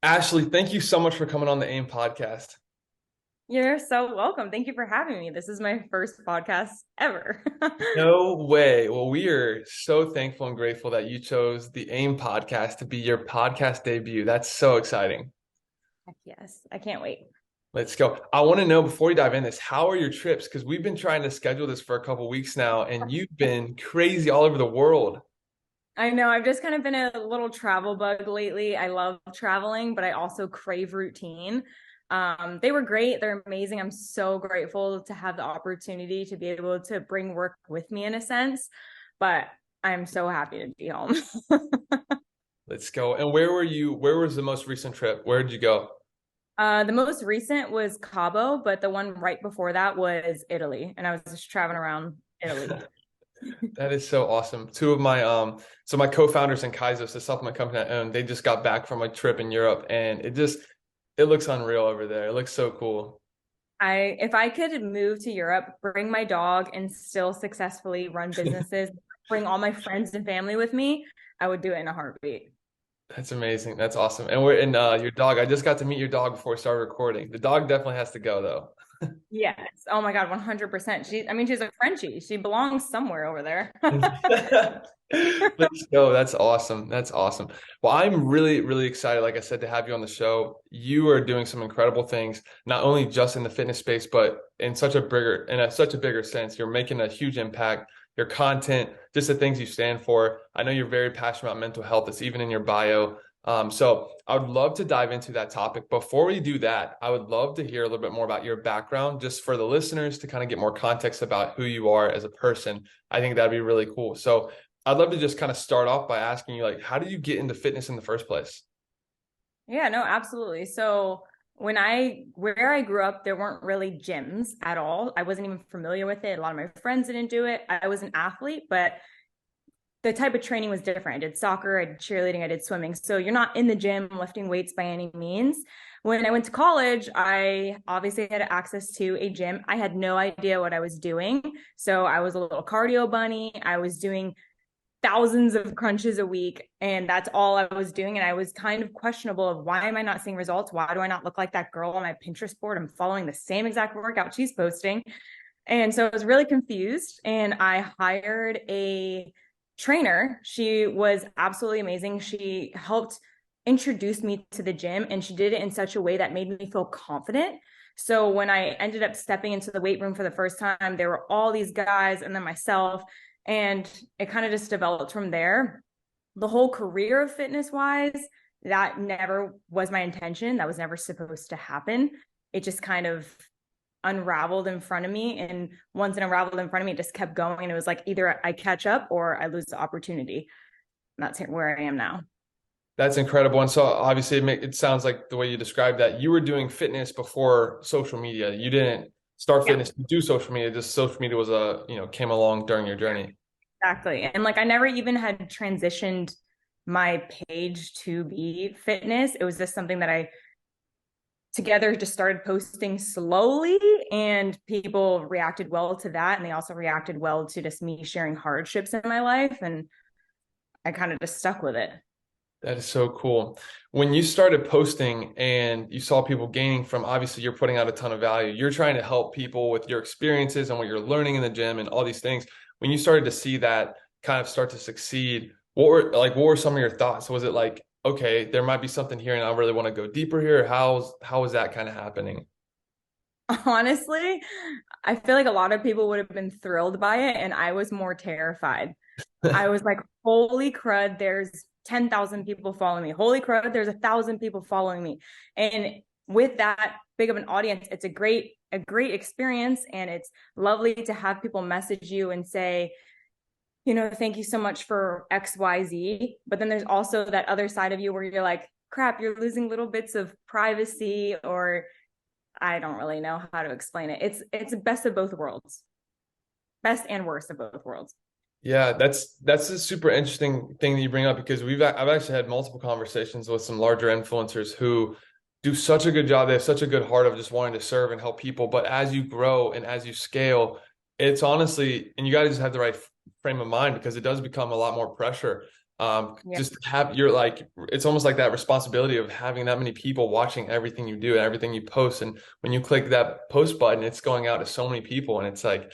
Ashley, thank you so much for coming on the AIM podcast. You're so welcome. Thank you for having me. This is my first podcast ever. No way. Well, we are so thankful and grateful that you chose the AIM podcast to be your podcast debut. That's so exciting. Heck yes, I can't wait. Let's go. I want to know before we dive in this, how are your trips? Because we've been trying to schedule this for a couple weeks now, and you've been crazy all over the world. I know I've just kind of been a little travel bug lately. I love traveling, but I also crave routine. They were great. They're amazing. I'm so grateful to have the opportunity to be able to bring work with me in a sense, but I'm so happy to be home. Let's go. And where were you? Where was the most recent trip? Where did you go? The most recent was Cabo, but the one right before that was Italy, and I was just traveling around Italy. That is so awesome. Two of my so my co-founders in Kaisos, the supplement company I own, they just got back from a trip in Europe, and it looks unreal over there. It looks so cool. If I could move to Europe, bring my dog and still successfully run businesses, bring all my friends and family with me, I would do it in a heartbeat. That's amazing. That's awesome. And we're in your dog. I just got to meet your dog before we started recording. The dog definitely has to go though. Yes. Oh my God, 100%. I mean, she's a Frenchie. She belongs somewhere over there. Let's go. That's awesome. That's awesome. Well, I'm really, really excited, like I said, to have you on the show. You are doing some incredible things, not only just in the fitness space, but in such a bigger sense. You're making a huge impact. Your content, just the things you stand for. I know you're very passionate about mental health. It's even in your bio. So I would love to dive into that topic. Before we do that, I would love to hear a little bit more about your background, just for the listeners to kind of get more context about who you are as a person. I think that'd be really cool. So I'd love to just kind of start off by asking you, like, how did you get into fitness in the first place? Yeah, no, absolutely. So where I grew up, there weren't really gyms at all. I wasn't even familiar with it. A lot of my friends didn't do it. I was an athlete, but the type of training was different. I did soccer, I did cheerleading, I did swimming. So you're not in the gym lifting weights by any means. When I went to college, I obviously had access to a gym. I had no idea what I was doing. So I was a little cardio bunny. I was doing thousands of crunches a week, and that's all I was doing. And I was kind of questionable of, why am I not seeing results? Why do I not look like that girl on my Pinterest board? I'm following the same exact workout she's posting. And so I was really confused, and I hired a trainer. She was absolutely amazing. She helped introduce me to the gym, and she did it in such a way that made me feel confident. So when I ended up stepping into the weight room for the first time, there were all these guys and then myself, and it kind of just developed from there. The whole career of fitness wise, that never was my intention. That was never supposed to happen. It just kind of unraveled in front of me. And once it unraveled in front of me, it just kept going. And it was like, either I catch up or I lose the opportunity. And that's where I am now. That's incredible. And so obviously it sounds like the way you described that you were doing fitness before social media. You didn't start Yeah, fitness to do social media. Just social media was came along during your journey. exactly. And like, I never even had transitioned my page to be fitness. It was just something that I together just started posting slowly, and people reacted well to that, and they also reacted well to just me sharing hardships in my life, and I kind of just stuck with it. That is so cool. When you started posting and you saw people gaining from, obviously you're putting out a ton of value. You're trying to help people with your experiences and what you're learning in the gym and all these things. When you started to see that kind of start to succeed, what were some of your thoughts? Was it like, okay, there might be something here and I really want to go deeper here? How is that kind of happening? Honestly, I feel like a lot of people would have been thrilled by it, and I was more terrified. I was like, holy crud, there's 10,000 people following me. Holy crud, there's 1,000 people following me. And with that big of an audience, it's a great experience. And it's lovely to have people message you and say, thank you so much for XYZ. But then there's also that other side of you where you're like, crap, you're losing little bits of privacy, or I don't really know how to explain it. It's the best of both worlds, best and worst of both worlds. Yeah, that's a super interesting thing that you bring up because I've actually had multiple conversations with some larger influencers who do such a good job. They have such a good heart of just wanting to serve and help people. But as you grow and as you scale, it's honestly, and you got to just have the right frame of mind because it does become a lot more pressure. Yeah. Just have you're like it's almost like that responsibility of having that many people watching everything you do and everything you post. And when you click that post button, it's going out to so many people, and it's like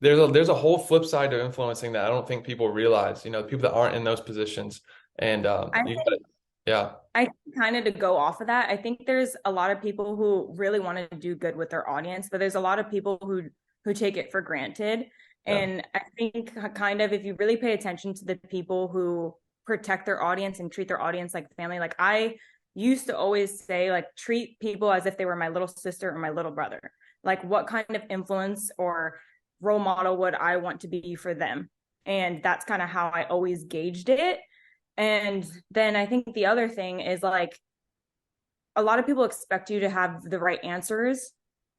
there's a whole flip side to influencing that I don't think people realize. You know, people that aren't in those positions, and I you got think it. Yeah, I think kind of to go off of that, I think there's a lot of people who really want to do good with their audience, but there's a lot of people who take it for granted. yeah, And I think kind of if you really pay attention to the people who protect their audience and treat their audience like family, like I used to always say, like, treat people as if they were my little sister or my little brother. Like, what kind of influence or role model would I want to be for them? And that's kind of how I always gauged it. And then I think the other thing is, like, a lot of people expect you to have the right answers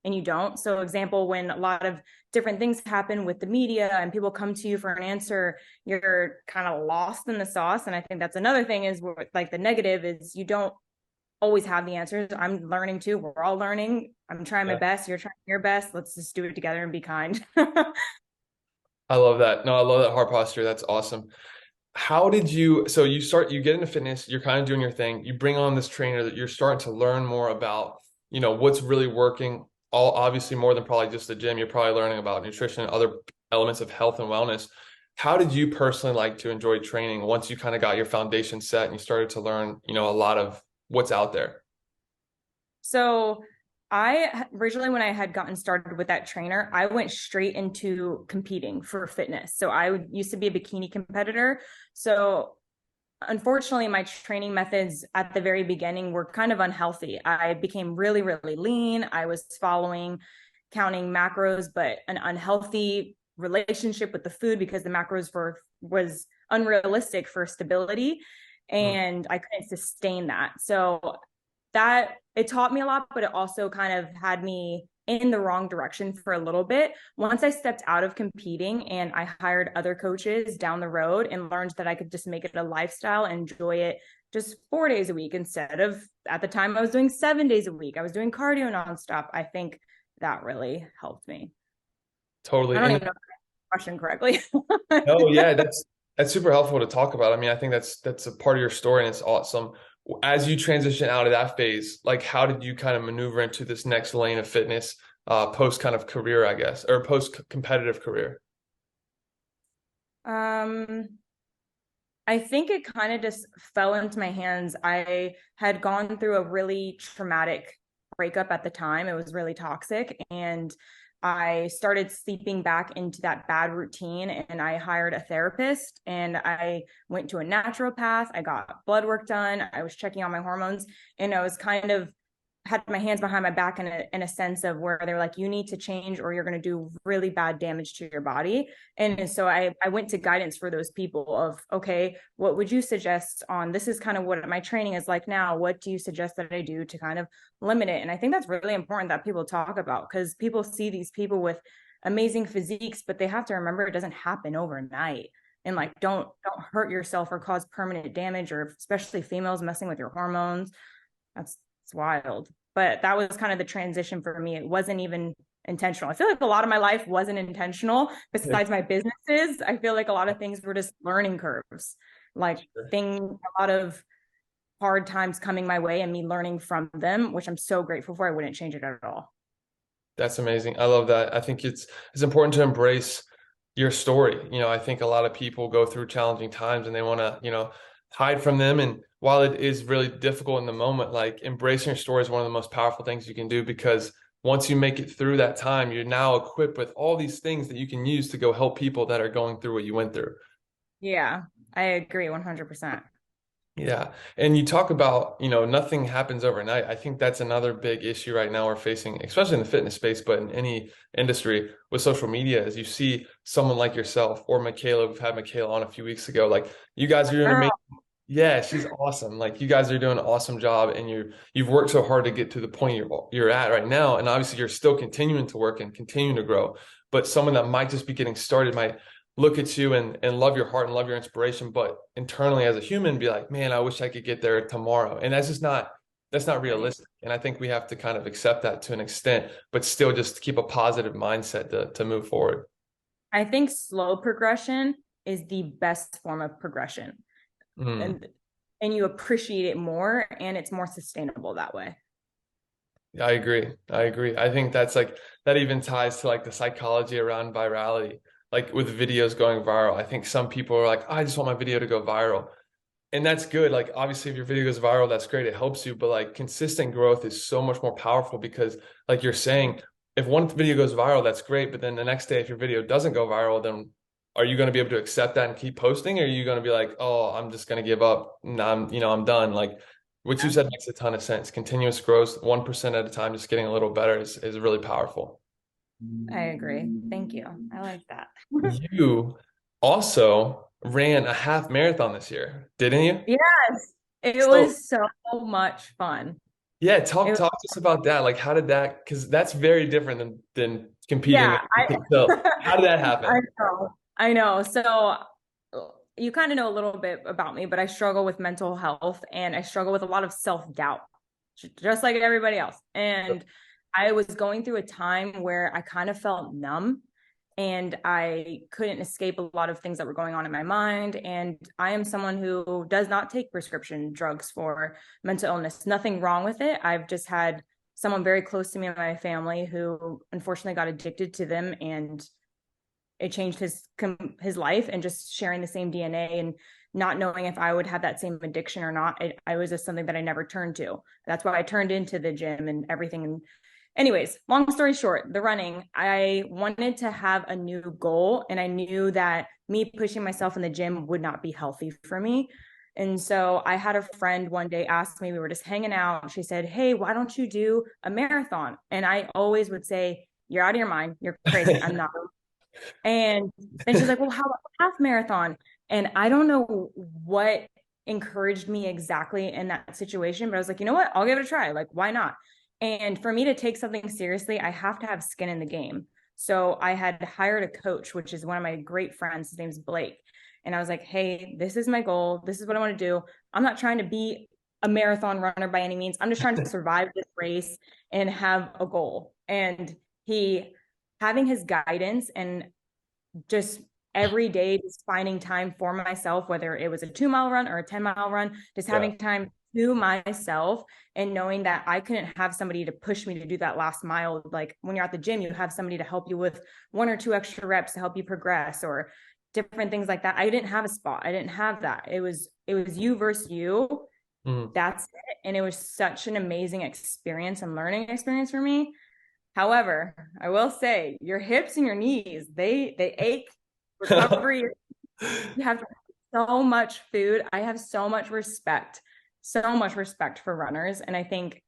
and you don't. So, example, when a lot of different things happen with the media and people come to you for an answer, you're kind of lost in the sauce. And I think that's another thing is like the negative is you don't always have the answers. I'm learning too. We're all learning. I'm trying my yeah. best. You're trying your best. Let's just do it together and be kind. I love that. No, I love that heart posture. That's awesome. How did you, so you get into fitness, you're kind of doing your thing, you bring on this trainer that you're starting to learn more about, what's really working, all obviously more than probably just the gym. You're probably learning about nutrition and other elements of health and wellness. How did you personally like to enjoy training once you kind of got your foundation set and you started to learn, a lot of what's out there? So I originally, when I had gotten started with that trainer, I went straight into competing for fitness. So I used to be a bikini competitor. So unfortunately, my training methods at the very beginning were kind of unhealthy. I became really, really lean. I was following counting macros, but an unhealthy relationship with the food because the macros was unrealistic for stability, Mm, and I couldn't sustain that. So that it taught me a lot, but it also kind of had me in the wrong direction for a little bit. Once I stepped out of competing and I hired other coaches down the road and learned that I could just make it a lifestyle and enjoy it just 4 days a week instead of, at the time I was doing 7 days a week. I was doing cardio nonstop. I think that really helped me. I totally. don't And even know if I question correctly. no, yeah, that's super helpful to talk about. I mean, I think that's a part of your story and it's awesome. As you transition out of that phase, like how did you kind of maneuver into this next lane of fitness, post kind of career, I guess, or post competitive career? um I think it kind of just fell into my hands. I had gone through a really traumatic breakup at the time. It was really toxic. And I started seeping back into that bad routine. And I hired a therapist and I went to a naturopath. I got blood work done. I was checking on my hormones. And I was kind of had my hands behind my back in a sense of where they're like, you need to change or you're going to do really bad damage to your body. And so I went to guidance for those people of, okay, what would you suggest on, this is kind of what my training is like now. What do you suggest that I do to kind of limit it? And I think that's really important that people talk about, because people see these people with amazing physiques, but they have to remember it doesn't happen overnight. And like, don't hurt yourself or cause permanent damage, or especially females messing with your hormones. That's it's wild. But that was kind of the transition for me. It wasn't even intentional. I feel like a lot of my life wasn't intentional. Yeah, Besides my businesses, I feel like a lot of things were just learning curves. Like sure. a lot of hard times coming my way and me learning from them, which I'm so grateful for. I wouldn't change it at all. That's amazing. I love that. I think it's important to embrace your story. I think a lot of people go through challenging times and they want to, hide from them. And while it is really difficult in the moment, like embracing your story is one of the most powerful things you can do, because once you make it through that time, you're now equipped with all these things that you can use to go help people that are going through what you went through. Yeah, I agree 100%. Yeah. And you talk about, nothing happens overnight. I think that's another big issue right now we're facing, especially in the fitness space, but in any industry with social media, is you see someone like yourself or Michaela. We've had Michaela on a few weeks ago. Like you guys are doing amazing. Girl, Yeah, she's awesome. Like you guys are doing an awesome job, and you've worked so hard to get to the point you're at right now. And obviously you're still continuing to work and continuing to grow. But someone that might just be getting started might look at you and love your heart and love your inspiration, but internally as a human be like, man, I wish I could get there tomorrow. And that's not right. realistic. And I think we have to kind of accept that to an extent, but still just keep a positive mindset to move forward. I think slow progression is the best form of progression. Mm. and you appreciate it more, and it's more sustainable that way. I agree. I agree. I think that's like that even ties to like the psychology around virality. Like with videos going viral, I think some people are like, "Oh, I just want my video to go viral." And that's good. Like obviously if your video goes viral, that's great. It helps you, but like consistent growth is so much more powerful because like you're saying, if one video goes viral, that's great, but then the next day if your video doesn't go viral, then are you going to be able to accept that and keep posting? Or are you going to be like, "Oh, I'm just going to give up. And I'm done." Like what you Yeah, said makes a ton of sense. Continuous growth, 1% at a time, just getting a little better is really powerful. I agree. Thank you. I like that. You also ran a half marathon this year, didn't you? Yes, it So was so much fun. yeah, It, talk to us about that. Like, how did that? Because that's very different than competing. yeah, So, how did that I happen? know. I know. So you kind of know a little bit about me, but I struggle with mental health and I struggle with a lot of self-doubt, just like everybody else. And I was going through a time where I kind of felt numb and I couldn't escape a lot of things that were going on in my mind. And I am someone who does not take prescription drugs for mental illness. Nothing wrong with it. I've just had someone very close to me in my family who unfortunately got addicted to them, and it changed his life. And just sharing the same DNA and not knowing if I would have that same addiction or not, I was just something that I never turned to. That's why I turned into the gym and everything. And anyways, long story short, the running, I wanted to have a new goal, and I knew that me pushing myself in the gym would not be healthy for me. And so I had a friend one day ask me, we were just hanging out. She said, "Hey, why don't you do a marathon?" And I always would say, "You're out of your mind. You're crazy. I'm not." And then she's like, "Well, how about a half marathon?" And I don't know what encouraged me exactly in that situation, but I was like, you know what? I'll give it a try. Like, why not? And for me to take something seriously, I have to have skin in the game. So I had hired a coach, which is one of my great friends. His name's Blake. And I was like, "Hey, this is my goal. This is what I want to do. I'm not trying to be a marathon runner by any means. I'm just trying to survive this race and have a goal." And he, having his guidance and just every day just finding time for myself, whether it was a 2 mile run or a 10 mile run, just Yeah. having time to myself, and knowing that I couldn't have somebody to push me to do that last mile. Like when you're at the gym, you have somebody to help you with one or two extra reps to help you progress or different things like that. I didn't have a spot. I didn't have that. It was you versus you. Mhm. That's it. And it was such an amazing experience and learning experience for me. However, I will say your hips and your knees, they ache. Recovery, you have so much food. I have so much respect for runners. And I think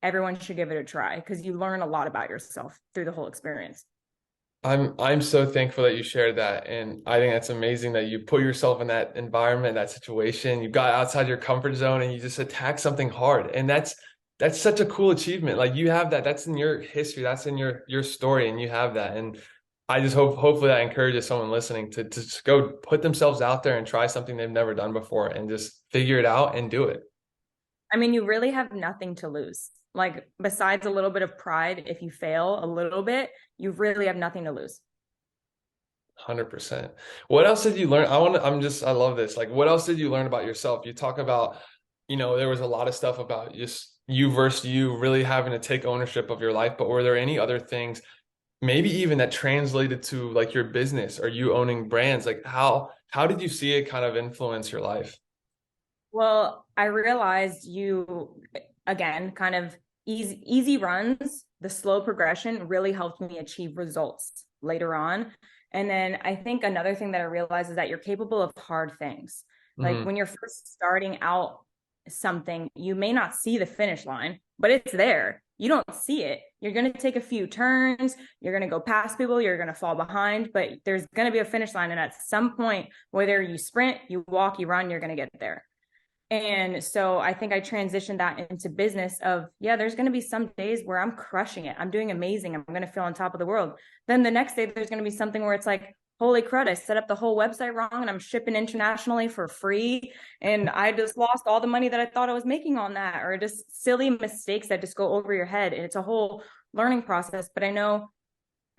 everyone should give it a try because you learn a lot about yourself through the whole experience. I'm so thankful that you shared that, and I think that's amazing that you put yourself in that environment, that situation. You got outside your comfort zone, and you just attacked something hard, and that's such a cool achievement. Like you have that. That's in your history. That's in your story, and you have that. And I just hopefully that encourages someone listening to just go put themselves out there and try something they've never done before, and just figure it out and do it. I mean, you really have nothing to lose. Like, besides a little bit of pride, if you fail a little bit, you really have nothing to lose. 100%. What else did you learn? I love this. Like, what else did you learn about yourself? You talk about, there was a lot of stuff about just you versus you really having to take ownership of your life, but were there any other things, maybe even that translated to like your business or you owning brands? Like how did you see it kind of influence your life? Well, I realized you, again, kind of easy runs, the slow progression really helped me achieve results later on. And then I think another thing that I realized is that you're capable of hard things. Like Hmm. when you're first starting out something, you may not see the finish line, but it's there. You don't see it. You're going to take a few turns, you're going to go past people, you're going to fall behind, but there's going to be a finish line. And at some point, whether you sprint, you walk, you run, you're going to get there. And so I think I transitioned that into business of, yeah, there's going to be some days where I'm crushing it. I'm doing amazing. I'm going to feel on top of the world. Then the next day, there's going to be something where it's like, holy crud, I set up the whole website wrong and I'm shipping internationally for free. And I just lost all the money that I thought I was making on that, or just silly mistakes that just go over your head. And it's a whole learning process. But I know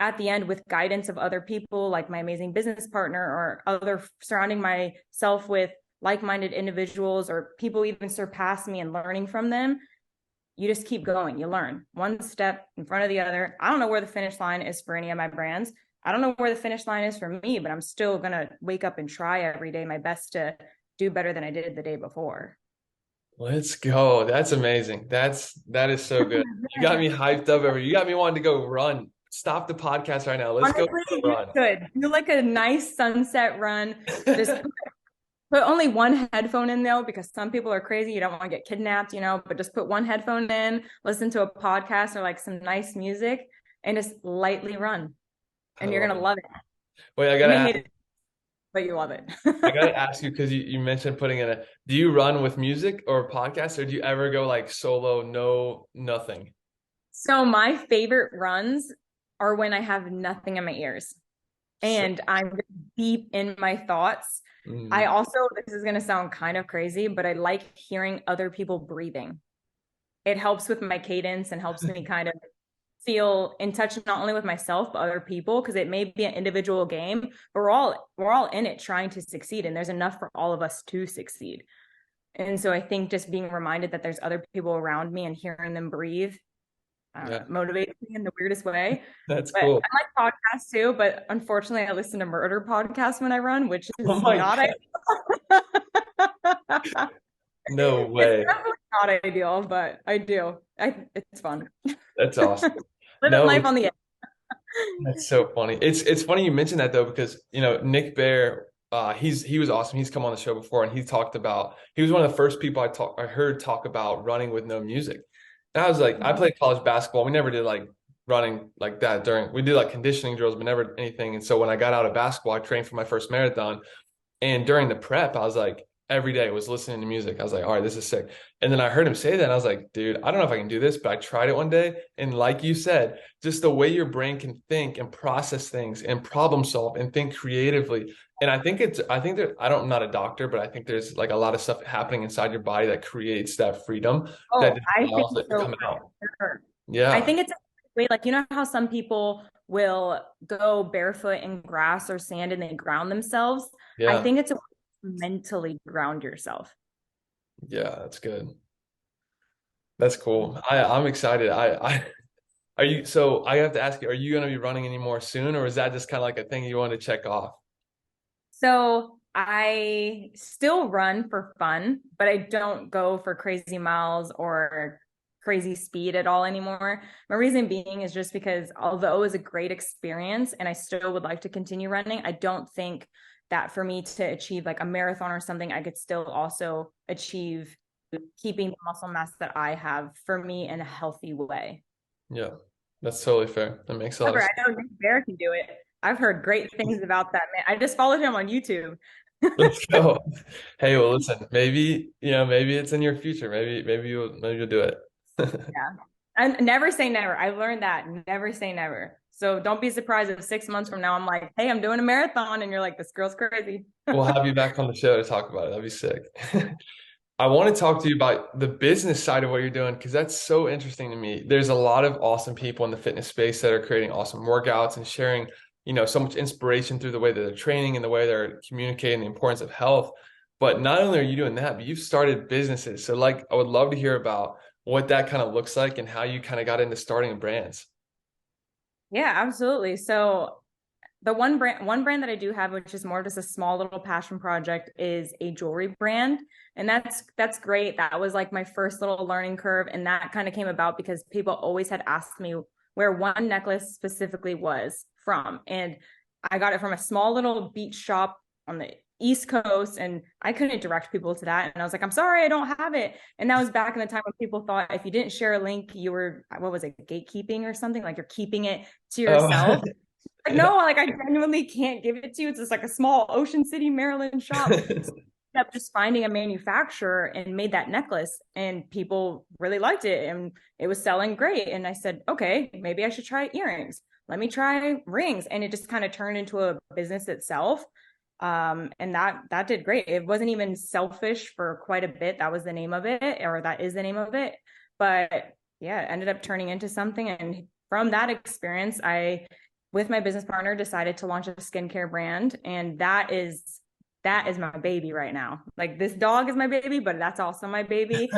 at the end, with guidance of other people, like my amazing business partner or other, surrounding myself with like-minded individuals or people even surpass me and learning from them, you just keep going. You learn one step in front of the other. I don't know where the finish line is for any of my brands. I don't know where the finish line is for me, but I'm still going to wake up and try every day my best to do better than I did the day before. Let's go. That's amazing. That is so good. You got me hyped up over. You got me wanting to go run. Stop the podcast right now. Let's go Honestly, for a you run. should do like a nice sunset run. Just put only one headphone in though, because some people are crazy. You don't want to get kidnapped, but just put one headphone in, listen to a podcast or like some nice music and just lightly run. I And you're love going to it. love it. Wait, You may hate it, but you love it. I gotta ask you because you mentioned putting in a. Do you run with music or podcast, or do you ever go like solo, no, nothing? So my favorite runs are when I have nothing in my ears So, and I'm deep in my thoughts. I mm, also, this is going to sound kind of crazy, but I like hearing other people breathing. It helps with my cadence and helps me kind of feel in touch not only with myself but other people, because it may be an individual game, but we're all in it trying to succeed, and there's enough for all of us to succeed. And so I think just being reminded that there's other people around me and hearing them breathe yeah, motivates me in the weirdest way. that's But cool. I like podcasts too, but unfortunately I listen to murder podcasts when I run, which Oh is my not God, ideal. no It's way. definitely not ideal, but I do. It's fun. That's awesome. Living No, life on the edge. that's so funny. It's funny you mentioned that though because Nick Bear, he was awesome. He's come on the show before and he was one of the first people I heard talk about running with no music. And I was like, I played college basketball. We never did like running like that we did like conditioning drills, but never anything. And so when I got out of basketball, I trained for my first marathon. And during the prep, I was like, every day I was listening to music. I was like, all right, this is sick. And then I heard him say that, and I was like, dude, I don't know if I can do this, but I tried it one day. And like you said, just the way your brain can think and process things and problem solve and think creatively. And I think that I'm not a doctor, but I think there's like a lot of stuff happening inside your body that creates that freedom that Oh, just I think allows it to so come for out. sure. I Yeah. think it's a way, like, how some people will go barefoot in grass or sand and they ground themselves. I Yeah. think it's a way to mentally ground yourself. Yeah. That's good. That's cool. I'm excited. Are you, so I have to ask you, are you going to be running anymore soon, or is that just kind of like a thing you want to check off? So I still run for fun, but I don't go for crazy miles or crazy speed at all anymore. My reason being is just because although it was a great experience and I still would like to continue running, I don't think that for me to achieve like a marathon or something, I could still also achieve keeping the muscle mass that I have for me in a healthy way. Yeah, that's totally fair. That makes a lot of However, sense. I know Nick Bear can do it. I've heard great things about that man. I just followed him on YouTube. Let's go. Hey, well, listen, maybe it's in your future. Maybe you'll do it. Yeah. And never say never. I learned that. Never say never. So don't be surprised if 6 months from now I'm like, hey, I'm doing a marathon. And you're like, this girl's crazy. We'll have you back on the show to talk about it. That'd be sick. I want to talk to you about the business side of what you're doing because that's so interesting to me. There's a lot of awesome people in the fitness space that are creating awesome workouts and sharing, so much inspiration through the way that they're training and the way they're communicating the importance of health. But not only are you doing that, but you've started businesses. So like I would love to hear about what that kind of looks like and how you kind of got into starting brands. Yeah, absolutely. So the one brand that I do have, which is more just a small little passion project, is a jewelry brand. And that's great. That was like my first little learning curve. And that kind of came about because people always had asked me where one necklace specifically was from. And I got it from a small little beach shop on the East Coast, and I couldn't direct people to that. And I was like, I'm sorry, I don't have it. And that was back in the time when people thought if you didn't share a link, you were, what was it, gatekeeping or something? Like you're keeping it to Oh, yourself. Like, yeah. no, like I genuinely can't give it to you. It's just like a small Ocean City, Maryland shop. So I ended up just finding a manufacturer and made that necklace, and people really liked it and it was selling great. And I said, okay, maybe I should try earrings. Let me try rings. And it just kind of turned into a business itself. And that did great. It wasn't even selfish for quite a bit. That was the name of it, or that is the name of it. But yeah, it ended up turning into something. And from that experience, I with my business partner decided to launch a skincare brand, and that is my baby right now. Like this dog is my baby, but that's also my baby.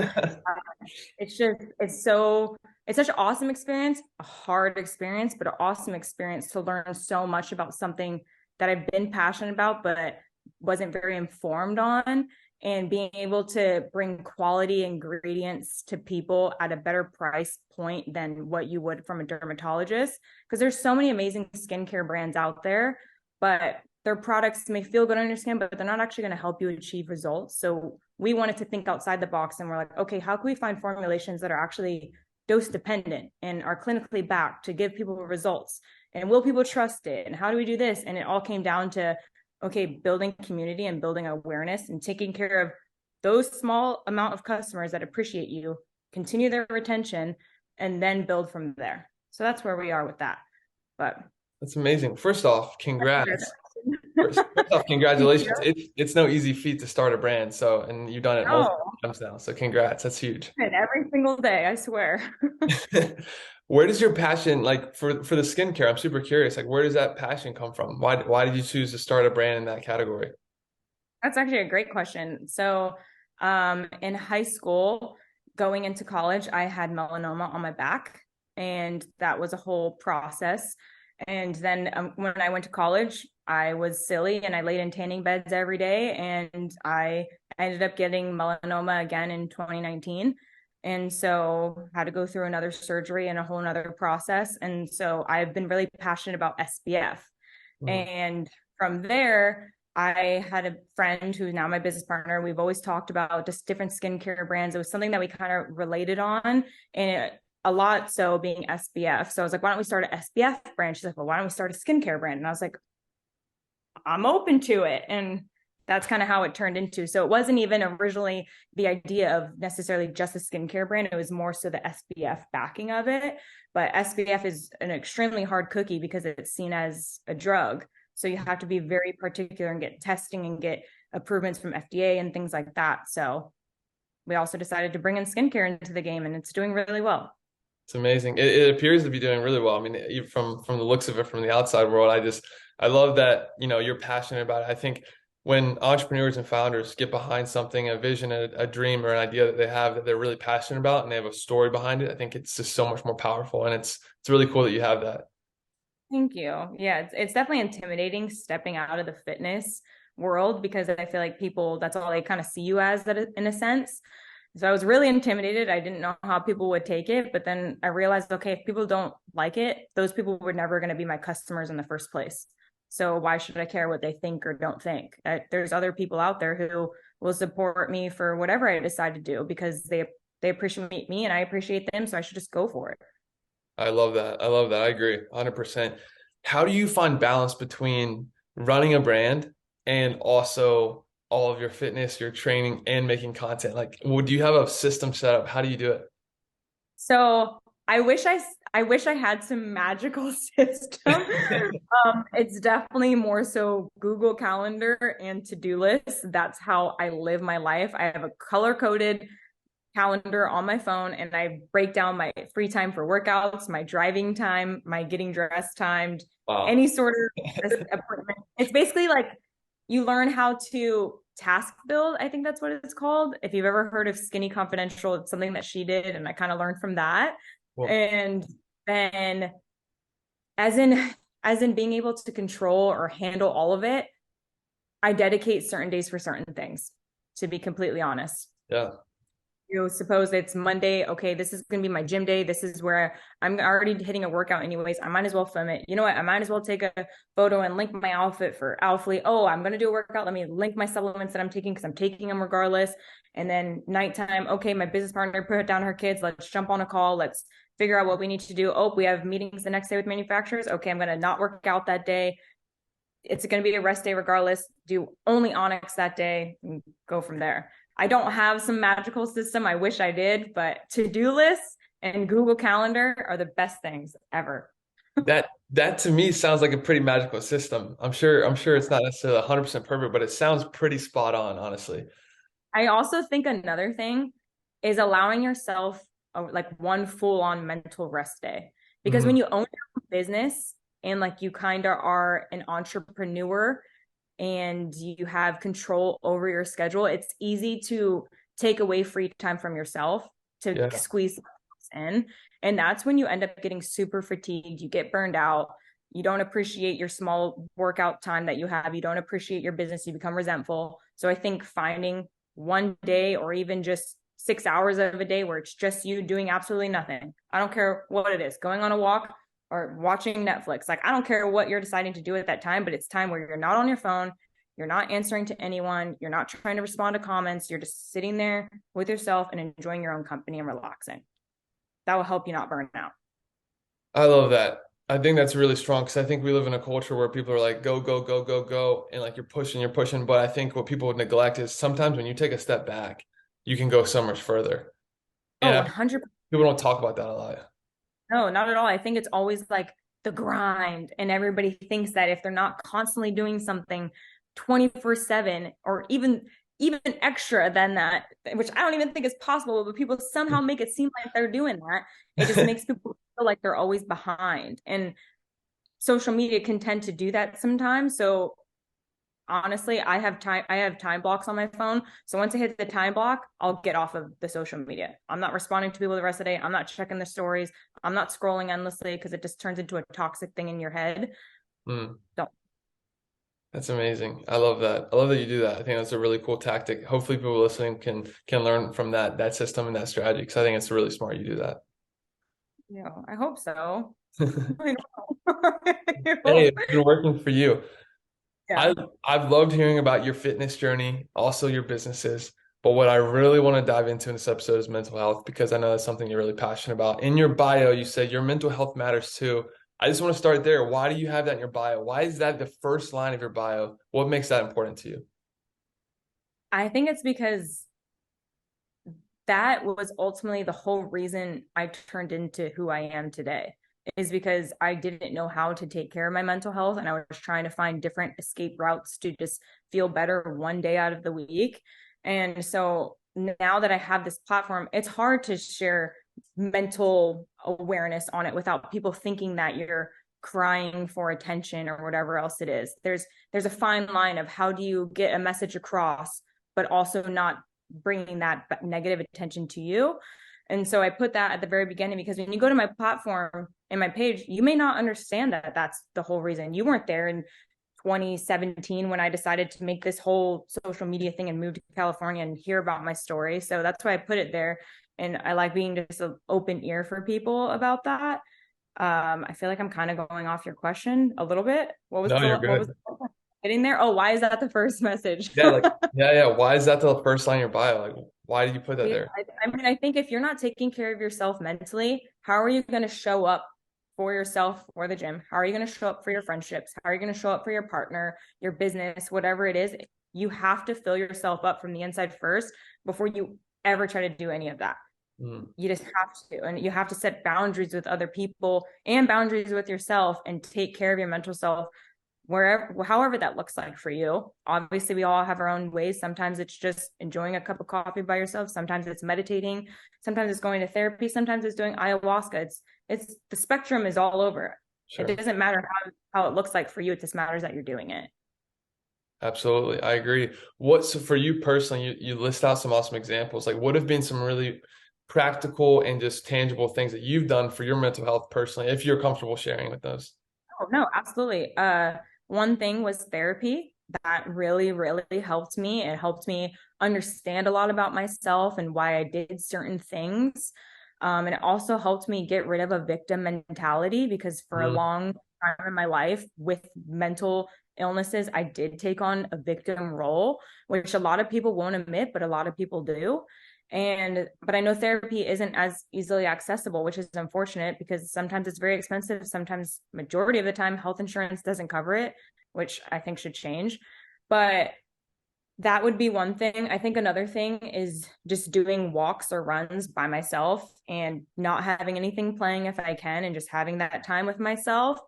It's just, it's such an awesome experience, a hard experience, but an awesome experience to learn so much about something that I've been passionate about, but wasn't very informed on. And being able to bring quality ingredients to people at a better price point than what you would from a dermatologist. Because there's so many amazing skincare brands out there, but their products may feel good on your skin, but they're not actually going to help you achieve results. So we wanted to think outside the box and we're like, okay, how can we find formulations that are actually dose dependent and are clinically backed to give people results? And will people trust it? And how do we do this? And it all came down to, okay, building community and building awareness and taking care of those small amount of customers that appreciate you, continue their retention, and then build from there. So that's where we are with that. But That's amazing. First off, congrats. First off, congratulations. It's no easy feat to start a brand. So, and you've done it multiple no, times now. So congrats. That's huge. every single day, I swear. Where does your passion, like for the skincare, I'm super curious, like where does that passion come from? Why did you choose to start a brand in that category? That's actually a great question. So, in high school, going into college, I had melanoma on my back, and that was a whole process. And then when I went to college, I was silly and I laid in tanning beds every day, and I ended up getting melanoma again in 2019. And so had to go through another surgery and a whole nother process. And so I've been really passionate about SPF. Mhm. And from there, I had a friend who's now my business partner. We've always talked about just different skincare brands. It was something that we kind of related on, and a lot so being SPF. So I was like, why don't we start an SPF brand? She's like, well, why don't we start a skincare brand? And I was like, I'm open to it. And that's kind of how it turned into. So it wasn't even originally the idea of necessarily just a skincare brand. It was more so the SPF backing of it. But SPF is an extremely hard cookie because it's seen as a drug. So you have to be very particular and get testing and get approvals from FDA and things like that. So we also decided to bring in skincare into the game, and it's doing really well. It's amazing. It appears to be doing really well. I mean, from the looks of it from the outside world, I love that, you're passionate about it. I think when entrepreneurs and founders get behind something, a vision, a dream, or an idea that they have that they're really passionate about and they have a story behind it, I think it's just so much more powerful. And it's really cool that you have that. Thank you. Yeah, it's definitely intimidating stepping out of the fitness world because I feel like people, that's all they kind of see you as, that in a sense. So I was really intimidated. I didn't know how people would take it, but then I realized, okay, if people don't like it, those people were never going to be my customers in the first place. So why should I care what they think or don't think? There's other people out there who will support me for whatever I decide to do because they appreciate me and I appreciate them. So I should just go for it. I love that. I love that. I agree 100%. How do you find balance between running a brand and also all of your fitness, your training, and making content? Like, do you have a system set up? How do you do it? So I wish I had some magical system. It's definitely more so Google Calendar and to-do lists. That's how I live my life. I have a color-coded calendar on my phone, and I break down my free time for workouts, my driving time, my getting dressed timed, Wow. any sort of appointment. It's basically like you learn how to task build. I think that's what it's called. If you've ever heard of Skinny Confidential, it's something that she did, and I kind of learned from that. Well, And then as in as in being able to control or handle all of it, I dedicate certain days for certain things, to be completely honest. yeah. Suppose it's Monday. Okay, this is going to be my gym day. This is where I'm already hitting a workout anyways. I might as well film it. You know what? I might as well take a photo and link my outfit for Alfly. Oh, I'm going to do a workout. Let me link my supplements that I'm taking because I'm taking them regardless. And then nighttime. Okay, my business partner put down her kids. Let's jump on a call. Let's figure out what we need to do. Oh, we have meetings the next day with manufacturers. Okay, I'm going to not work out that day. It's going to be a rest day regardless. Do only Onyx that day and go from there. I don't have some magical system. I wish I did, but to-do lists and Google Calendar are the best things ever. That to me sounds like a pretty magical system. I'm sure it's not necessarily 100% perfect, but it sounds pretty spot on, honestly. I also think another thing is allowing yourself like one full on mental rest day. Because when Mhm. you own your own business and like you kind of are an entrepreneur, and you have control over your schedule, it's easy to take away free time from yourself to Yeah. squeeze in. And that's when you end up getting super fatigued. You get burned out. You don't appreciate your small workout time that you have. You don't appreciate your business. You become resentful. So I think finding one day or even just 6 hours of a day where it's just you doing absolutely nothing. I don't care what it is, going on a walk or watching Netflix. Like, I don't care what you're deciding to do at that time, but it's time where you're not on your phone. You're not answering to anyone. You're not trying to respond to comments. You're just sitting there with yourself and enjoying your own company and relaxing. That will help you not burn out. I love that. I think that's really strong because I think we live in a culture where people are like, go, go, go, go, go. And like you're pushing. But I think what people would neglect is sometimes when you take a step back, you can go so much further. Oh, And I, 100%. people don't talk about that a lot. No, not at all. I think it's always like the grind, and everybody thinks that if they're not constantly doing something 24/7 or even extra than that, which I don't even think is possible, but people somehow make it seem like they're doing that. It just makes people feel like they're always behind. And social media can tend to do that sometimes. So honestly, I have time blocks on my phone. So once I hit the time block, I'll get off of the social media. I'm not responding to people the rest of the day. I'm not checking the stories. I'm not scrolling endlessly because it just turns into a toxic thing in your head. Mm, Don't. that's amazing. I love that. I love that you do that. I think that's a really cool tactic. Hopefully people listening can learn from that system and that strategy because I think it's really smart you do that. I hope so. I Hey, hope. it's been working for you. Yeah. I I've loved hearing about your fitness journey, also your businesses. But what I really want to dive into in this episode is mental health because I know that's something you're really passionate about. In your bio, you said your mental health matters too. I just want to start there. Why do you have that in your bio? Why is that the first line of your bio? What makes that important to you? I think it's because that was ultimately the whole reason I turned into who I am today, is because I didn't know how to take care of my mental health, and I was trying to find different escape routes to just feel better one day out of the week. And so now that I have this platform, it's hard to share mental awareness on it without people thinking that you're crying for attention or whatever else it is. There's a fine line of how do you get a message across but also not bringing that negative attention to you. And so I put that at the very beginning because when you go to my platform and my page, you may not understand that that's the whole reason. You weren't there in 2017 when I decided to make this whole social media thing and move to California and hear about my story. So that's why I put it there. And I like being just an open ear for people about that. I feel like I'm kind of going off your question a little bit. No, you're What was good. getting there? Oh, why is that the first message? Yeah, like yeah. Why is that the first line of your bio? Like, why did you put that Yeah, there? I mean, I think if you're not taking care of yourself mentally, how are you going to show up for yourself or the gym? How are you going to show up for your friendships? How are you going to show up for your partner, your business, whatever it is? You have to fill yourself up from the inside first before you ever try to do any of that. Mm, You just have to, and you have to set boundaries with other people and boundaries with yourself and take care of your mental self wherever, however that looks like for you. Obviously we all have our own ways. Sometimes it's just enjoying a cup of coffee by yourself, sometimes it's meditating, sometimes it's going to therapy, sometimes it's doing ayahuasca. It's the spectrum is all over. It sure. doesn't matter how it looks like for you, it just matters that you're doing it. Absolutely. I agree. So for you personally, you list out some awesome examples. Like what have been some really practical and just tangible things that you've done for your mental health personally, if you're comfortable sharing with those? Oh, no, absolutely. One thing was therapy. That really, really helped me. It helped me understand a lot about myself and why I did certain things. And it also helped me get rid of a victim mentality because for a Mm, long time in my life with mental illnesses, I did take on a victim role, which a lot of people won't admit, but a lot of people do. But I know therapy isn't as easily accessible, which is unfortunate because sometimes it's very expensive. Sometimes majority of the time health insurance doesn't cover it, which I think should change. But that would be one thing. I think another thing is just doing walks or runs by myself and not having anything playing if I can, and just having that time with myself.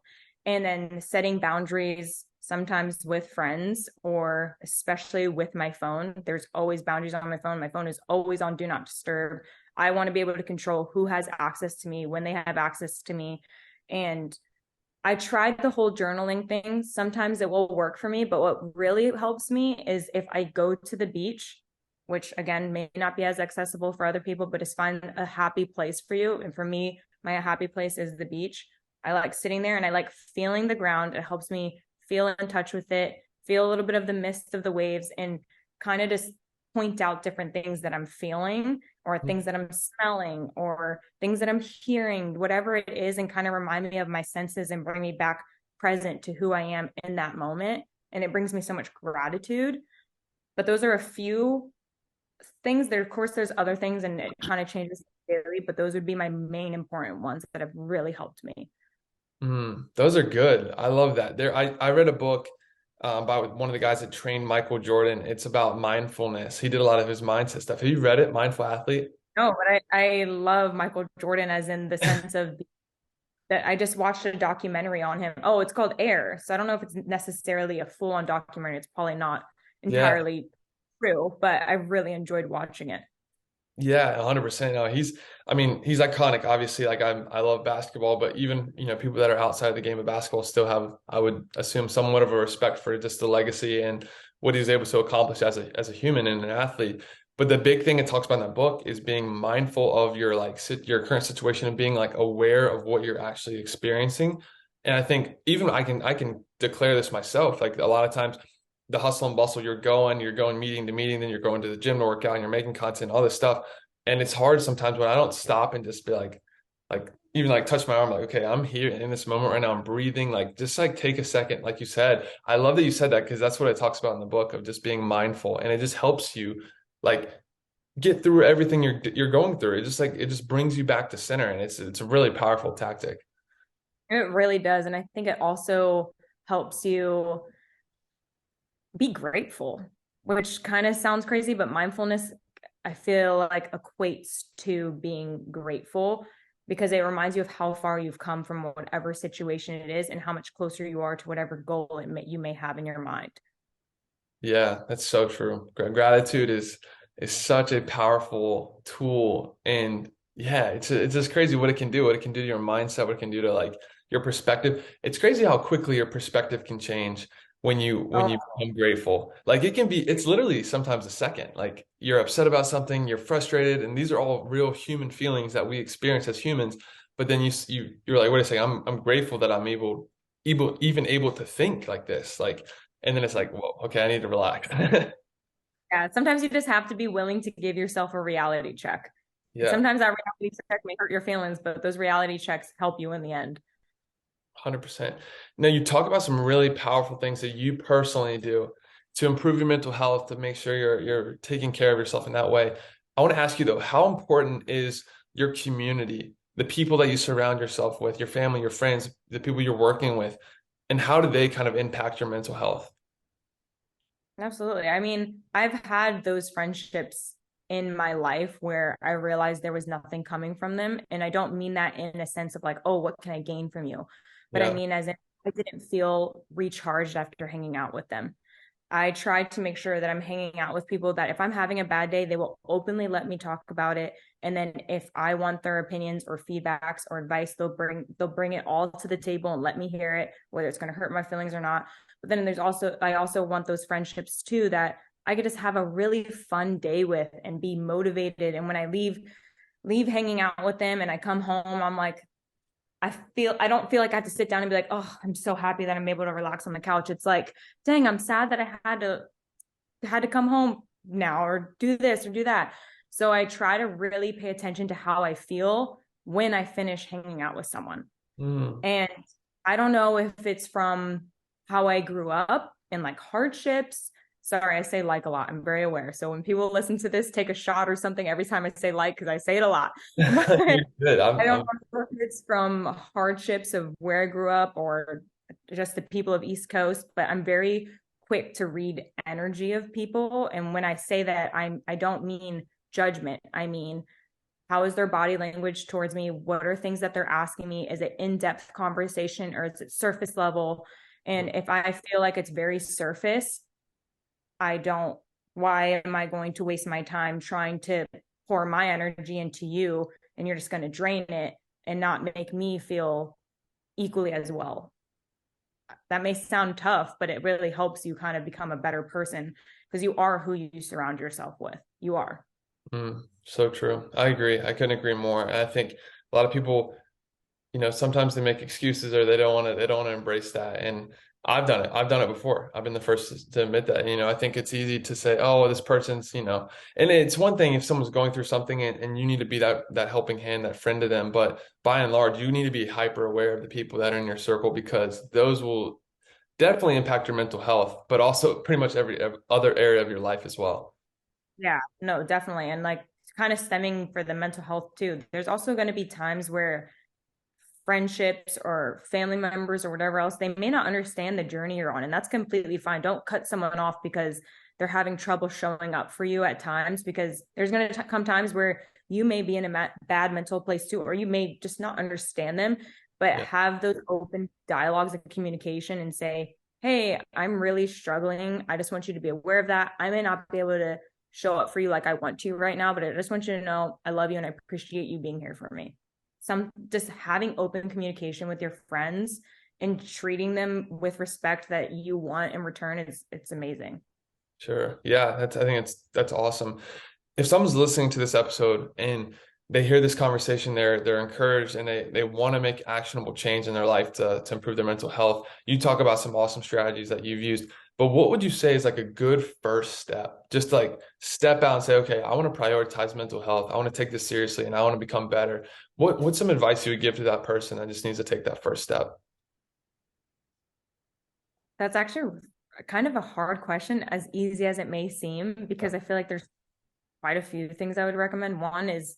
And then setting boundaries, sometimes with friends or especially with my phone. There's always boundaries on my phone. My phone is always on do not disturb. I want to be able to control who has access to me, when they have access to me. And I tried the whole journaling thing. Sometimes it will work for me, but what really helps me is if I go to the beach, which again may not be as accessible for other people, but is find a happy place for you. And for me, my happy place is the beach. I like sitting there and I like feeling the ground. It helps me feel in touch with it, feel a little bit of the mist of the waves, and kind of just point out different things that I'm feeling or things that I'm smelling or things that I'm hearing, whatever it is, and kind of remind me of my senses and bring me back present to who I am in that moment. And it brings me so much gratitude. But those are a few things. There, of course, there's other things, and it kind of changes daily, but those would be my main important ones that have really helped me. Those are good. I love that. I read a book by one of the guys that trained Michael Jordan. It's about mindfulness. He did a lot of his mindset stuff. Have you read it, Mindful Athlete? No, but I love Michael Jordan as in the sense of that I just watched a documentary on him. Oh, it's called Air. So I don't know if it's necessarily a full on documentary. It's probably not Yeah. entirely true, but I really enjoyed watching it. Yeah, 100%. No, I mean, he's iconic, obviously. Like I love basketball, but even, people that are outside of the game of basketball still have, I would assume, somewhat of a respect for just the legacy and what he's able to accomplish as a human and an athlete. But the big thing it talks about in that book is being mindful of your your current situation and being like aware of what you're actually experiencing. And I think even I can declare this myself. Like a lot of times the hustle and bustle, you're going meeting to meeting, then you're going to the gym to work out and you're making content, all this stuff. And it's hard sometimes when I don't stop and just be like even like touch my arm, like, okay, I'm here in this moment right now. I'm breathing, like just like take a second, like you said. I love that you said that because that's what it talks about in the book of just being mindful. And it just helps you like get through everything you're going through. It just brings you back to center. And it's a really powerful tactic. It really does. And I think it also helps you be grateful, which kind of sounds crazy, but mindfulness, I feel like equates to being grateful because it reminds you of how far you've come from whatever situation it is and how much closer you are to whatever goal you may have in your mind. Yeah, that's so true. Gratitude is such a powerful tool, and yeah, it's just crazy what it can do, what it can do to your mindset, what it can do to like your perspective. It's crazy how quickly your perspective can change when you Oh, become grateful. Like it's literally sometimes a second. Like you're upset about something, you're frustrated, and these are all real human feelings that we experience as humans. But then you're like, wait a second, I'm grateful that I'm able to think like this, like. And then it's like, well, okay, I need to relax. yeah. Sometimes you just have to be willing to give yourself a reality check. And Yeah, sometimes that reality check may hurt your feelings, but those reality checks help you in the end. 100%. Now you talk about some really powerful things that you personally do to improve your mental health, to make sure you're taking care of yourself in that way. I want to ask you though, how important is your community, the people that you surround yourself with, your family, your friends, the people you're working with, and how do they kind of impact your mental health? Absolutely. I mean, I've had those friendships in my life where I realized there was nothing coming from them. And I don't mean that in a sense of like, oh, what can I gain from you? But I Yeah. mean, as in, I didn't feel recharged after hanging out with them. I try to make sure that I'm hanging out with people that if I'm having a bad day, they will openly let me talk about it. And then if I want their opinions or feedbacks or advice, they'll bring it all to the table and let me hear it, whether it's going to hurt my feelings or not. But then I also want those friendships too that I could just have a really fun day with and be motivated. And when I leave hanging out with them and I come home, I'm like, I don't feel like I have to sit down and be like, oh, I'm so happy that I'm able to relax on the couch. It's like, dang, I'm sad that I had to come home now or do this or do that. So I try to really pay attention to how I feel when I finish hanging out with someone. Mm. And I don't know if it's from how I grew up and like hardships. Sorry, I say like a lot. I'm very aware. So when people listen to this, take a shot or something every time I say like, because I say it a lot. But You're good. I don't I'm know if it's from hardships of where I grew up or just the people of East Coast, but I'm very quick to read energy of people. And when I say that, I don't mean judgment. I mean, how is their body language towards me? What are things that they're asking me? Is it in-depth conversation or is it surface level? And if I feel like it's very surface, I don't, why am I going to waste my time trying to pour my energy into you and you're just going to drain it and not make me feel equally as well. That may sound tough, but it really helps you kind of become a better person because you are who you surround yourself with. You are. So true. I agree. I couldn't agree more. And I think a lot of people, sometimes they make excuses or they don't want to embrace that. And I've done it. I've done it before. I've been the first to admit that. I think it's easy to say, oh, well, this person's, and it's one thing if someone's going through something and you need to be that helping hand, that friend to them. But by and large, you need to be hyper aware of the people that are in your circle because those will definitely impact your mental health, but also pretty much every other area of your life as well. Yeah, no, definitely. And like kind of stemming for the mental health too, there's also going to be times where friendships or family members or whatever else, they may not understand the journey you're on. And that's completely fine. Don't cut someone off because they're having trouble showing up for you at times, because there's going to come times where you may be in a bad mental place too, or you may just not understand them, but Yeah, have those open dialogues and communication and say, hey, I'm really struggling. I just want you to be aware of that. I may not be able to show up for you like I want to right now, but I just want you to know I love you and I appreciate you being here for me. Just having open communication with your friends and treating them with respect that you want in return is it's amazing. sure. Yeah, I think that's awesome. If someone's listening to this episode and they hear this conversation, they're encouraged and they want to make actionable change in their life to improve their mental health. You talk about some awesome strategies that you've used, but what would you say is like a good first step? Just like step out and say, okay, I want to prioritize mental health. I want to take this seriously and I want to become better. What's some advice you would give to that person that just needs to take that first step? That's actually kind of a hard question, as easy as it may seem, Yeah. because I feel like there's quite a few things I would recommend. One is,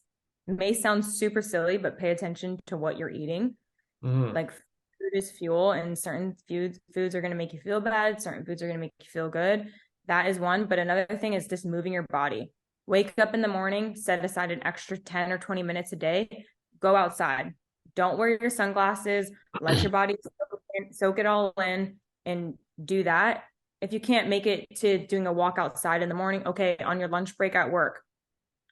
may sound super silly, but pay attention to what you're eating. Mm, Like food is fuel, and certain foods are going to make you feel bad, certain foods are going to make you feel good. That is one. But another thing is just moving your body. Wake up in the morning, set aside an extra 10 or 20 minutes a day, go outside. Don't wear your sunglasses, let your body soak it all in, and do that. If you can't make it to doing a walk outside in the morning, okay, on your lunch break at work,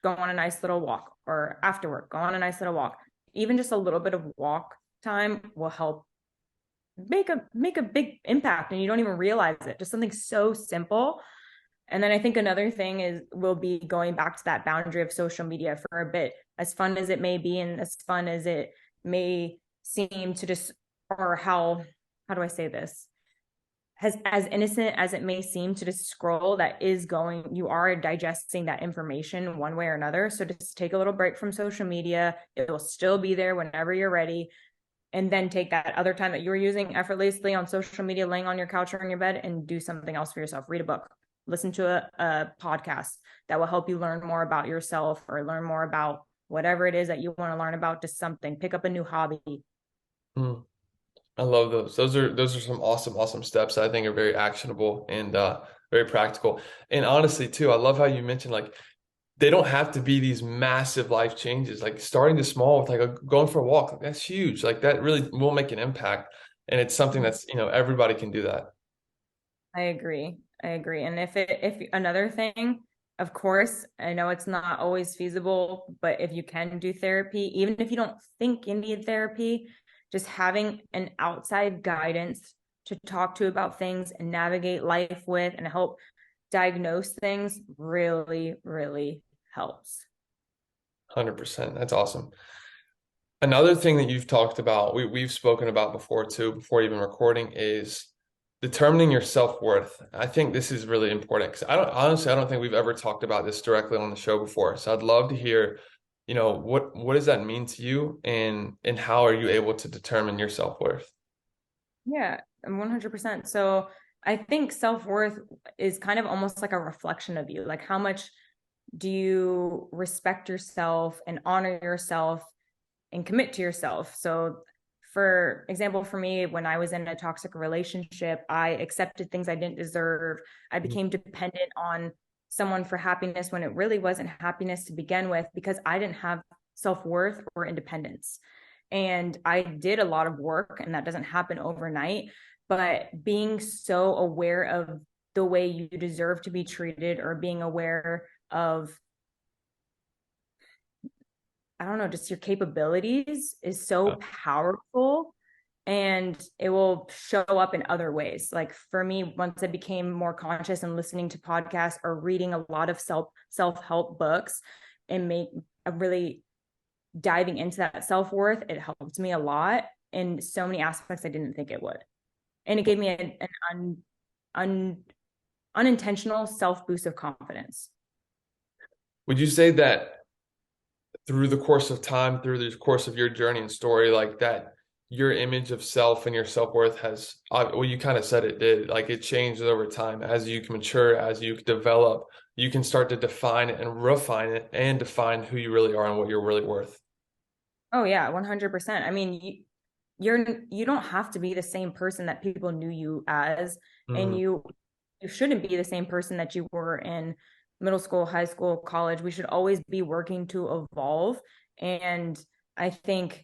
go on a nice little walk, or after work, go on a nice little walk. Even just a little bit of walk time will help make a big impact, and you don't even realize it. Just something so simple. And then I think another thing is will be going back to that boundary of social media for a bit. As fun as it may be, and as fun as it may seem to just, or how do I say this? As innocent as it may seem to just scroll, that is going, you are digesting that information one way or another. So just take a little break from social media. It will still be there whenever you're ready. And then take that other time that you were using effortlessly on social media, laying on your couch or in your bed, and do something else for yourself. Read a book, listen to a podcast that will help you learn more about yourself, or learn more about whatever it is that you want to learn about. Just something, pick up a new hobby. mm. I love those. Those are some awesome steps that I think are very actionable and very practical. And honestly, too, I love how you mentioned like they don't have to be these massive life changes. Like starting to small with like going for a walk, like, that's huge. Like that really will make an impact. And it's something that's, everybody can do that. I agree. I agree. And if another thing, of course, I know it's not always feasible, but if you can do therapy, even if you don't think you need therapy, just having an outside guidance to talk to about things and navigate life with and help diagnose things really, really helps. 100%. That's awesome. Another thing that you've talked about, we've spoken about before too, before even recording, is determining your self-worth. I think this is really important because I don't think we've ever talked about this directly on the show before. So I'd love to hear, what does that mean to you and how are you able to determine your self-worth? Yeah, 100%. So I think self-worth is kind of almost like a reflection of you. Like how much do you respect yourself and honor yourself and commit to yourself? So, for example, for me, when I was in a toxic relationship, I accepted things I didn't deserve. I became dependent on someone for happiness when it really wasn't happiness to begin with, because I didn't have self-worth or independence. And I did a lot of work, and that doesn't happen overnight. But being so aware of the way you deserve to be treated, or being aware of, I don't know, just your capabilities is so Yeah. powerful. and it will show up in other ways. Like for me, once I became more conscious and listening to podcasts or reading a lot of self-help books and make a really diving into that self-worth, it helped me a lot in so many aspects I didn't think it would. And it gave me an un, unintentional self boost of confidence. Would you say that through the course of time, through the course of your journey and story, like that, your image of self and your self-worth has, well, you kind of said it did, like it changes over time as you can mature, as you develop, you can start to define it and refine it and define who you really are and what you're really worth. Oh yeah, 100%. I mean, you don't have to be the same person that people knew you as, and Mm, you shouldn't be the same person that you were in middle school, high school, college. We should always be working to evolve. And I think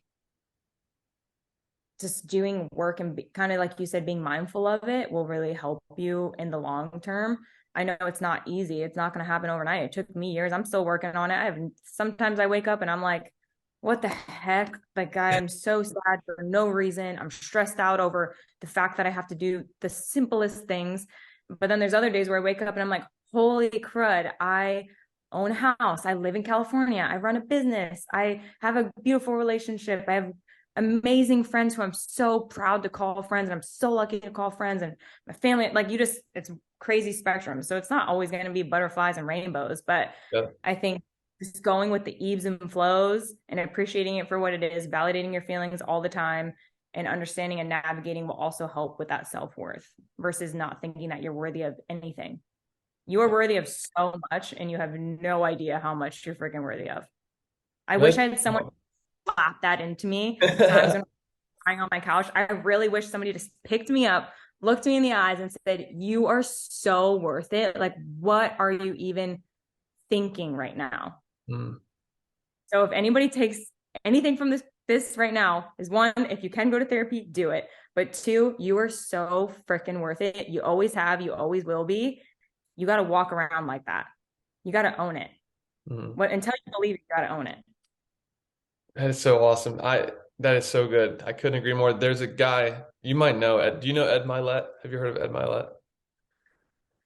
just doing work and kind of like you said, being mindful of it will really help you in the long term. I know it's not easy. It's not going to happen overnight. It took me years. I'm still working on it. Sometimes I wake up and I'm like, what the heck? Like, I'm so sad for no reason. I'm stressed out over the fact that I have to do the simplest things. But then there's other days where I wake up and I'm like, holy crud, I own a house. I live in California. I run a business. I have a beautiful relationship. I have amazing friends who I'm so proud to call friends, and I'm so lucky to call friends, and my family. Like, it's crazy spectrum. So it's not always going to be butterflies and rainbows, but yeah. I think just going with the ebbs and flows and appreciating it for what it is, validating your feelings all the time, and understanding and navigating will also help with that self-worth versus not thinking that you're worthy of anything. You are worthy of so much, and you have no idea how much you're freaking worthy of. I wish That's, I had someone slap that into me times when I'm crying on my couch. I really wish somebody just picked me up, looked me in the eyes, and said, "You are so worth it. Like, what are you even thinking right now?" mm, So if anybody takes anything from this right now is one, if you can go to therapy, do it. But two, you are so freaking worth it. You always have, you always will be. You got to walk around like that. You got to own it. mm. What until you believe, you got to own it. That is so awesome. That is so good. I couldn't agree more. There's a guy you might know, Ed. Do you know Ed Milet? Have you heard of Ed Milet?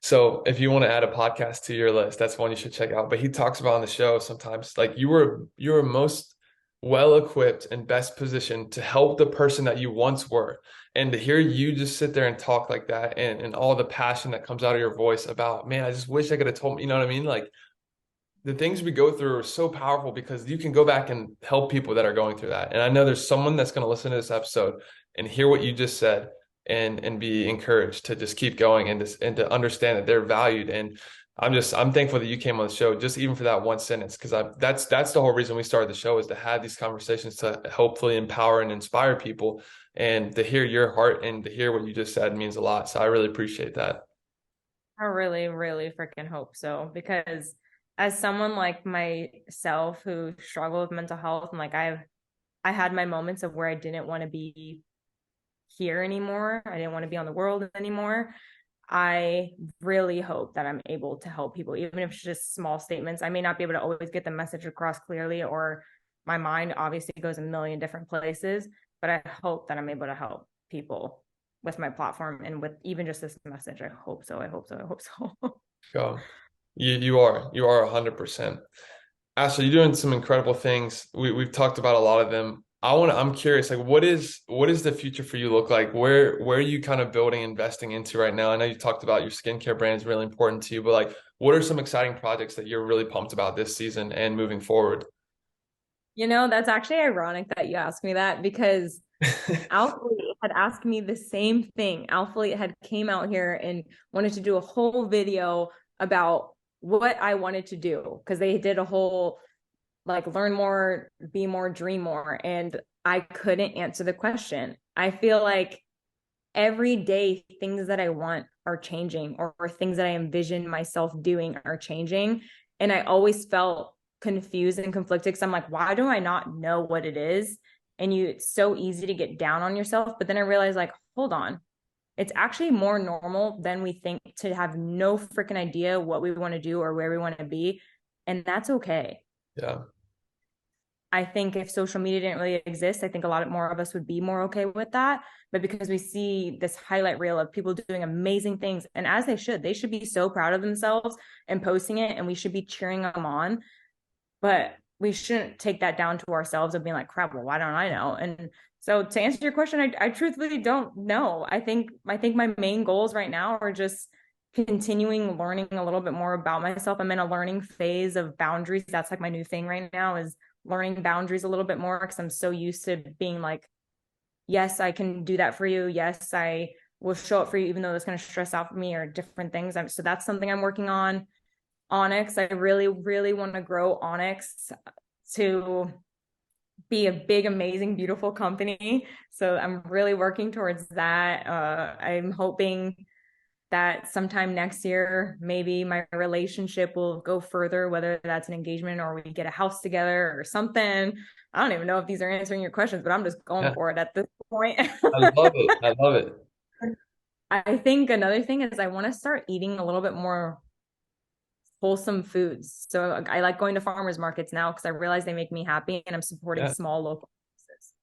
So if you want to add a podcast to your list, that's one you should check out. But he talks about on the show sometimes like you were most well equipped and best positioned to help the person that you once were. And to hear you just sit there and talk like that and all the passion that comes out of your voice about, man, I just wish I could have told me, you know what I mean? Like the things we go through are so powerful because you can go back and help people that are going through that. And I know there's someone that's going to listen to this episode and hear what you just said and be encouraged to just keep going and to understand that they're valued. And I'm thankful that you came on the show just even for that one sentence because I that's the whole reason we started the show is to have these conversations to hopefully empower and inspire people. And to hear your heart and to hear what you just said means a lot. So I really appreciate that. I really, really freaking hope so because as someone like myself who struggled with mental health and like I had my moments of where I didn't want to be here anymore. I didn't want to be on the world anymore. I really hope that I'm able to help people, even if it's just small statements. I may not be able to always get the message across clearly, or my mind obviously goes a million different places, but I hope that I'm able to help people with my platform and with even just this message. I hope so. I hope so. I hope so. Go. You are 100%. Ashley, you're doing some incredible things. We've talked about a lot of them. I'm curious, like what is the future for you look like? Where are you kind of building, investing into right now? I know you talked about your skincare brand is really important to you, but like what are some exciting projects that you're really pumped about this season and moving forward? That's actually ironic that you asked me that because Alfie had asked me the same thing. Alfie had came out here and wanted to do a whole video about what I wanted to do because they did a whole like learn more, be more, dream more. And I couldn't answer the question. I feel like every day things that I want are changing or things that I envision myself doing are changing. And I always felt confused and conflicted because I'm like, why do I not know what it is? And it's so easy to get down on yourself. But then I realized, like, hold on, it's actually more normal than we think to have no freaking idea what we want to do or where we want to be. And that's okay. Yeah. I think if social media didn't really exist, I think a lot more of us would be more okay with that. But because we see this highlight reel of people doing amazing things, and as they should be so proud of themselves and posting it, and we should be cheering them on. But we shouldn't take that down to ourselves of being like, crap, well, why don't I know? And so to answer your question, I truthfully don't know. I think my main goals right now are just continuing learning a little bit more about myself. I'm in a learning phase of boundaries. That's like my new thing right now is learning boundaries a little bit more because I'm so used to being like, yes, I can do that for you. Yes, I will show up for you, even though it's going to stress out for me or different things. So that's something I'm working on. Onyx, I really, really want to grow Onyx to be a big, amazing, beautiful company. So I'm really working towards that. I'm hoping that sometime next year, maybe my relationship will go further, whether that's an engagement or we get a house together or something. I don't even know if these are answering your questions, but I'm just going Yeah, for it at this point. I love it. I love it. I think another thing is I want to start eating a little bit more wholesome foods. So I like going to farmers markets now because I realize they make me happy and I'm supporting Yeah. small local businesses.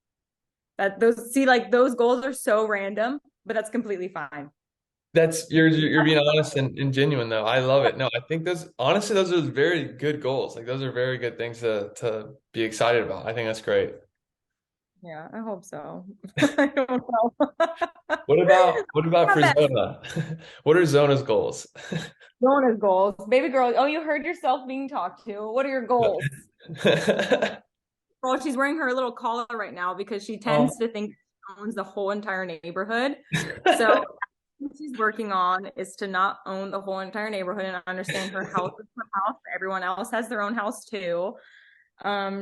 That those see like those goals are so random, but that's completely fine. That's you're being honest and genuine though. I love it. No, I think those honestly those are very good goals. Like those are very good things to be excited about. I think that's great. Yeah, I hope so. I don't know. What about Not for best. Zona? What are Zona's goals? Jonas goals. Baby girl, oh, you heard yourself being talked to. What are your goals? Well, she's wearing her little collar right now because she tends Oh. to think she owns the whole entire neighborhood. So what she's working on is to not own the whole entire neighborhood and understand her house is her house. Everyone else has their own house too.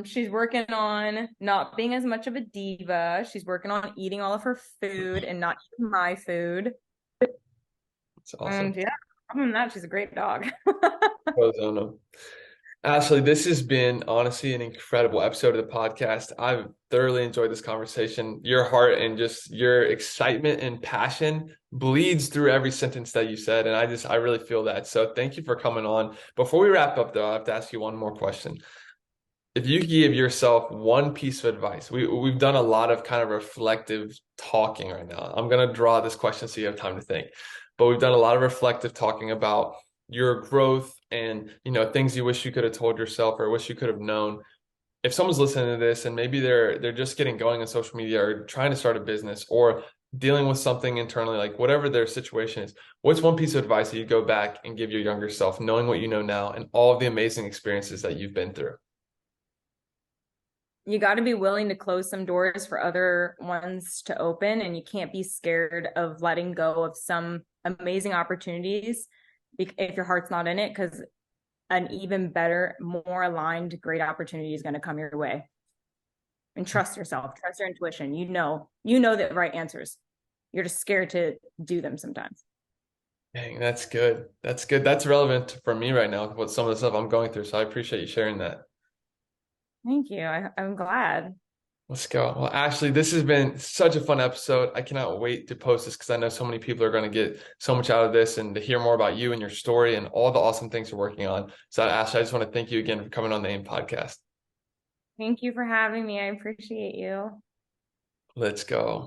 She's working on not being as much of a diva. She's working on eating all of her food and not eating my food. That's awesome. And yeah, other than that, she's a great dog. Go Zona. Ashley, this has been honestly an incredible episode of the podcast. I've thoroughly enjoyed this conversation. Your heart and just your excitement and passion bleeds through every sentence that you said. And I really feel that. So thank you for coming on. Before we wrap up, though, I have to ask you one more question. If you could give yourself one piece of advice, we've done a lot of kind of reflective talking right now. I'm gonna draw this question so you have time to think. But we've done a lot of reflective talking about your growth and things you wish you could have told yourself or wish you could have known. If someone's listening to this and maybe they're just getting going on social media or trying to start a business or dealing with something internally, like whatever their situation is, what's one piece of advice that you go back and give your younger self, knowing what you know now and all of the amazing experiences that you've been through? You got to be willing to close some doors for other ones to open, and you can't be scared of letting go of some amazing opportunities if your heart's not in it, because an even better, more aligned, great opportunity is going to come your way. And trust yourself, trust your intuition. You know the right answers. You're just scared to do them sometimes. Dang, that's good. That's good. That's relevant for me right now, what some of the stuff I'm going through. So I appreciate you sharing that. Thank you. I'm glad. Let's go. Well, Ashley, this has been such a fun episode. I cannot wait to post this because I know so many people are going to get so much out of this and to hear more about you and your story and all the awesome things you're working on. So, Ashley, I just want to thank you again for coming on the AIM podcast. Thank you for having me. I appreciate you. Let's go.